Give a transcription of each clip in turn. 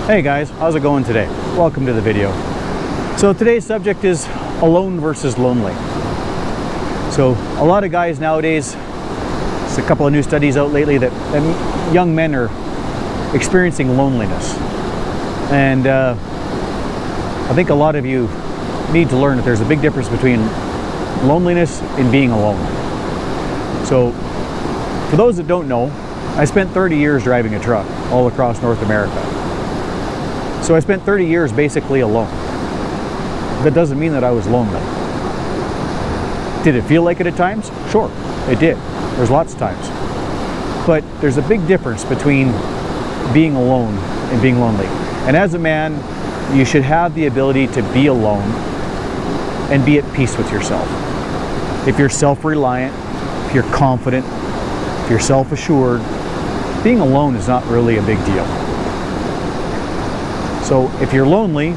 Hey guys, how's it going today? Welcome to the video. So today's subject is alone versus lonely. So a lot of guys nowadays, there's a couple of new studies out lately that young men are experiencing loneliness. And I think a lot of you need to learn that there's a big difference between loneliness and being alone. So for those that don't know, I spent 30 years driving a truck all across North America. So I spent 30 years basically alone. That doesn't mean that I was lonely. Did it feel like it at times? Sure, it did. There's lots of times. But there's a big difference between being alone and being lonely. And as a man, you should have the ability to be alone and be at peace with yourself. If you're self-reliant, if you're confident, if you're self-assured, being alone is not really a big deal. So if you're lonely,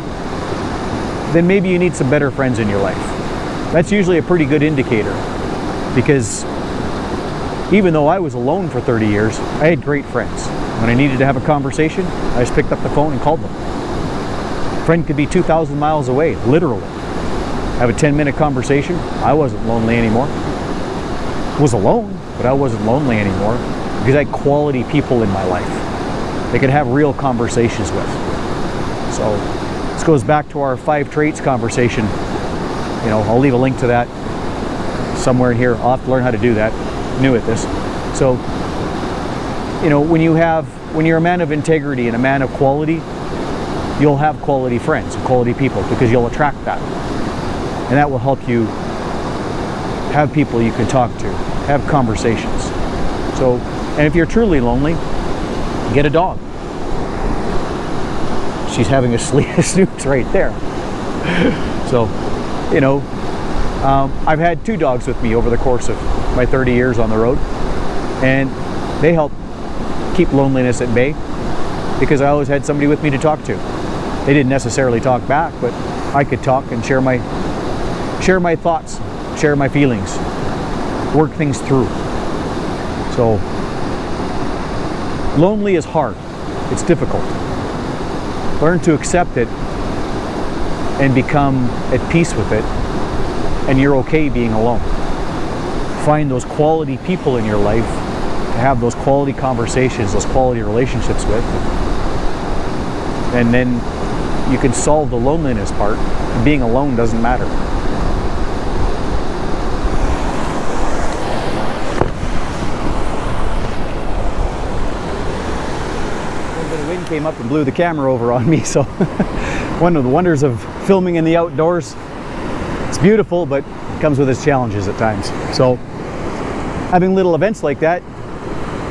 then maybe you need some better friends in your life. That's usually a pretty good indicator, because even though I was alone for 30 years, I had great friends. When I needed to have a conversation, I just picked up the phone and called them. A friend could be 2,000 miles away, literally. Have a 10-minute conversation. I wasn't lonely anymore. I was alone, but I wasn't lonely anymore because I had quality people in my life they could have real conversations with. So this goes back to our 5 traits conversation. You know, I'll leave a link to that somewhere in here. I'll have to learn how to do that. I'm new at this. So, you know, when you're a man of integrity and a man of quality, you'll have quality friends, quality people, because you'll attract that. And that will help you have people you can talk to, have conversations. So, and if you're truly lonely, get a dog. She's having a snooze right there. So, you know, I've had 2 dogs with me over the course of my 30 years on the road, and they help keep loneliness at bay because I always had somebody with me to talk to. They didn't necessarily talk back, but I could talk and share my thoughts, share my feelings, work things through. So, lonely is hard. It's difficult. Learn to accept it and become at peace with it, and you're okay being alone. Find those quality people in your life to have those quality conversations, those quality relationships with, and then you can solve the loneliness part. Being alone doesn't matter. Wind came up and blew the camera over on me, so one of the wonders of filming in the outdoors. It's beautiful, but it comes with its challenges at times. So having little events like that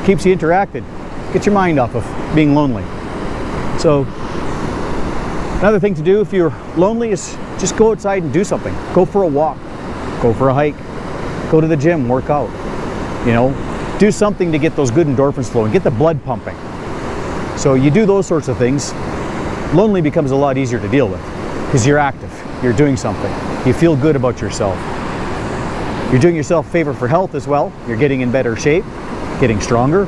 keeps you interacted, gets your mind off of being lonely. So another thing to do if you're lonely is just go outside and do something. Go for a walk, go for a hike, go to the gym, work out. You know, do something to get those good endorphins flowing, get the blood pumping. So you do those sorts of things, lonely becomes a lot easier to deal with because you're active, you're doing something, you feel good about yourself. You're doing yourself a favor for health as well. You're getting in better shape, getting stronger.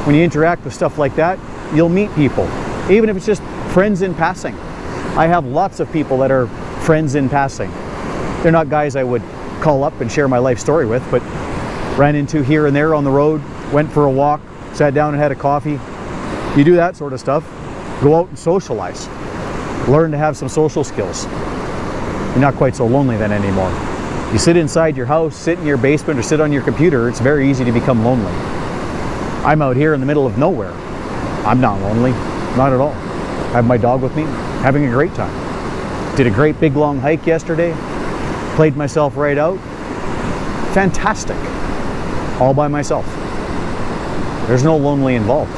When you interact with stuff like that, you'll meet people, even if it's just friends in passing. I have lots of people that are friends in passing. They're not guys I would call up and share my life story with, but ran into here and there on the road, went for a walk, sat down and had a coffee. You do that sort of stuff. Go out and socialize. Learn to have some social skills. You're not quite so lonely then anymore. You sit inside your house, sit in your basement, or sit on your computer, it's very easy to become lonely. I'm out here in the middle of nowhere. I'm not lonely, not at all. I have my dog with me, having a great time. Did a great big long hike yesterday. Played myself right out. Fantastic. All by myself. There's no lonely involved.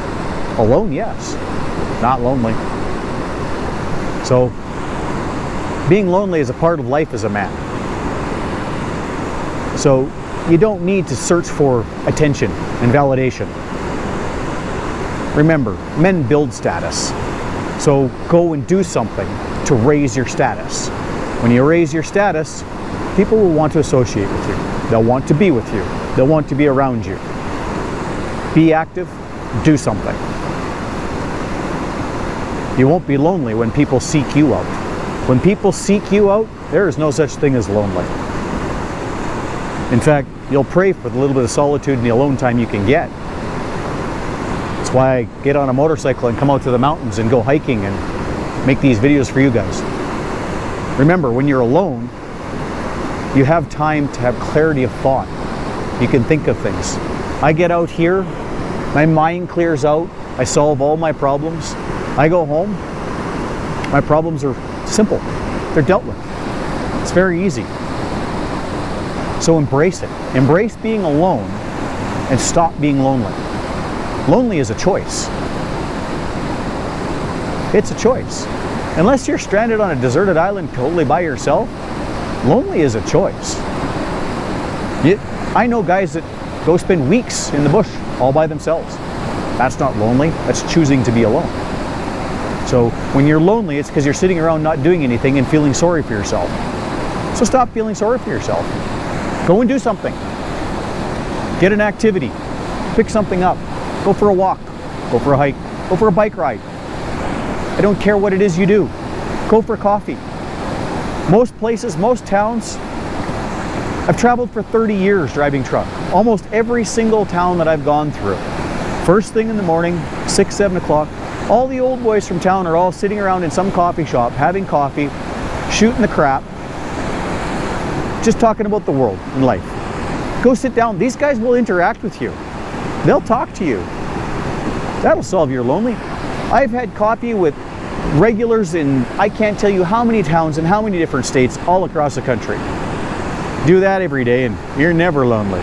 Alone, yes. Not lonely. So, being lonely is a part of life as a man. So, you don't need to search for attention and validation. Remember, men build status. So, go and do something to raise your status. When you raise your status, people will want to associate with you. They'll want to be with you. They'll want to be around you. Be active, do something. You won't be lonely when people seek you out. When people seek you out, there is no such thing as lonely. In fact, you'll pray for the little bit of solitude and the alone time you can get. That's why I get on a motorcycle and come out to the mountains and go hiking and make these videos for you guys. Remember, when you're alone, you have time to have clarity of thought. You can think of things. I get out here, my mind clears out, I solve all my problems. I go home, my problems are simple. They're dealt with. It's very easy. So embrace it. Embrace being alone and stop being lonely. Lonely is a choice. It's a choice. Unless you're stranded on a deserted island totally by yourself, lonely is a choice. I know guys that go spend weeks in the bush all by themselves. That's not lonely, that's choosing to be alone. So when you're lonely, it's because you're sitting around not doing anything and feeling sorry for yourself. So stop feeling sorry for yourself. Go and do something. Get an activity. Pick something up. Go for a walk. Go for a hike. Go for a bike ride. I don't care what it is you do. Go for coffee. Most places, most towns, I've traveled for 30 years driving truck. Almost every single town that I've gone through. First thing in the morning, 6, 7 o'clock, all the old boys from town are all sitting around in some coffee shop, having coffee, shooting the crap, just talking about the world and life. Go sit down. These guys will interact with you. They'll talk to you. That'll solve your lonely. I've had coffee with regulars in I can't tell you how many towns and how many different states all across the country. Do that every day and you're never lonely.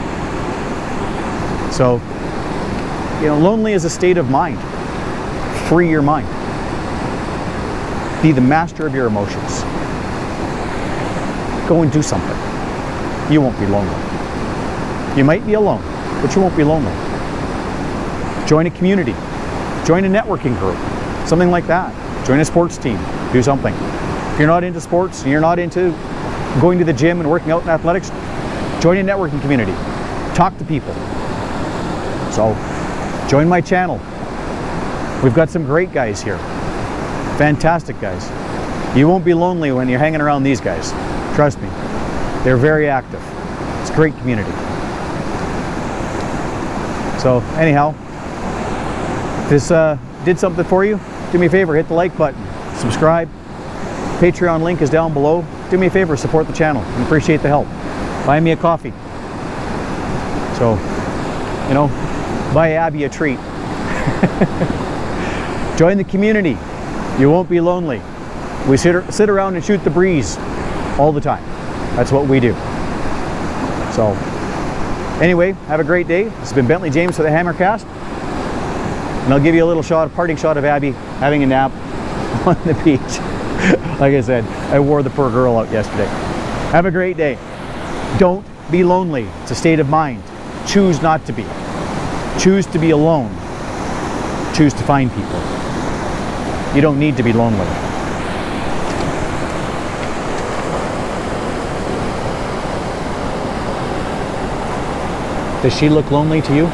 So, lonely is a state of mind. Free your mind. Be the master of your emotions. Go and do something. You won't be lonely. You might be alone, but you won't be lonely. Join a community. Join a networking group. Something like that. Join a sports team. Do something. If you're not into sports and you're not into going to the gym and working out in athletics, join a networking community. Talk to people. So, join my channel. We've got some great guys here. Fantastic guys. You won't be lonely when you're hanging around these guys. Trust me. They're very active. It's a great community. So anyhow, if this did something for you, do me a favor, hit the like button, subscribe. Patreon link is down below. Do me a favor, support the channel. I appreciate the help. Buy me a coffee. So, buy Abby a treat. Join the community. You won't be lonely. We sit around and shoot the breeze all the time. That's what we do. So, anyway, have a great day. This has been Bentley James for the Hammercast. And I'll give you a little parting shot of Abby having a nap on the beach. Like I said, I wore the poor girl out yesterday. Have a great day. Don't be lonely. It's a state of mind. Choose not to be. Choose to be alone. Choose to find people. You don't need to be lonely. Does she look lonely to you?